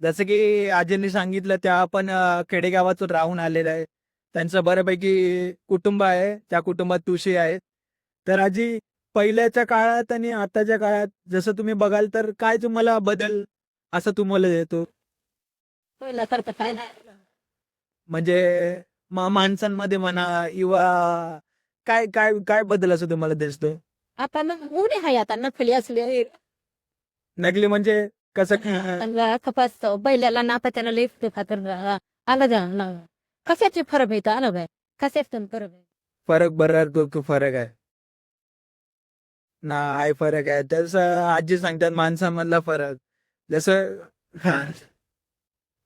जसं की आजींनी सांगितलं त्या आपण खेडेगावातून राहून आलेलं आहे. त्यांचं बऱ्यापैकी कुटुंब आहे. त्या कुटुंबात तुळशी आहे. तर आजी पहिल्याच्या काळात आणि आताच्या काळात जसं तुम्ही बघाल तर काय तुम्हाला बदल असं तुम्हाला येतो? पहिल्यासारखं काय नाही. म्हणजे माणसांमध्ये म्हणा किंवा काय काय काय बदल असं तुम्हाला दिसतो? आता ना उडी आहे आता नकली असले नकली म्हणजे कसं काय? कपास बैलाला ना आता त्याला लिफ्ट खातर आलं जा कशाचे फरक आहे आलं बाय कशाच फरक आहे. फरक बरं खूप फरक आहे. ना आहे फरक आहे. तसं आजी सांगतात माणसामधला फरक. जसं हां,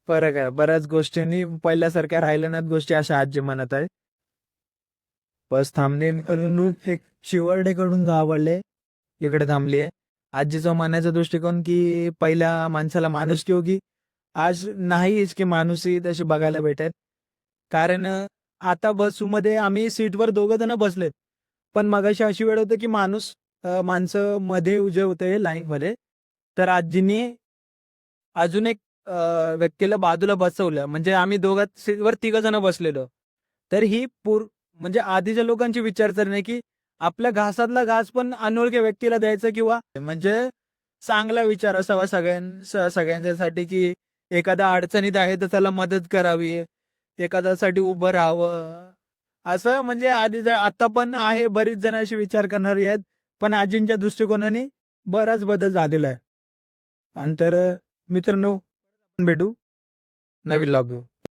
फरक आहे. बऱ्याच गोष्टींनी पहिल्यासारख्या राहिल्या नाहीत गोष्टी अशा आजी म्हणत आहे. बस थांबणे एक शिवर्डेकडून गावले इकडे थांबली आहे. आजीचं म्हणायचा दृष्टिकोन की पहिल्या माणसाला माणुसकी होती. आज नाहीच की माणुसकी तशी बघायला भेटेल. कारण आता बसमध्ये आम्ही सीटवर दोघं जण बसलेत. पण मगाशी अशी वेळ होती की माणसं मध्ये उभे होते लाईनमध्ये. तर आजींनी अजून एक व्यक्तीला बाजूला बसवलं. म्हणजे आम्ही दोघात सीटवर तिघं जण बसलेलो. तर ही म्हणजे आधीच्या लोकांची विचारसरणी आहे की आपल्या घासातला घास पण अनोळखी व्यक्तीला द्यायचा किंवा म्हणजे चांगला विचार असावा सगळ्यांच्यासाठी की एखादा अडचणीत आहे तर त्याला मदत करावी, एखाद्यासाठी उभं राहावं. असं म्हणजे आता पण आहे बरीच जण असे विचार करणारी आहेत. पण आजींच्या दृष्टिकोनाने बराच बदल झालेला आहे. आणि तर मित्रांनो भेटू नवीन व्लॉग घेऊन.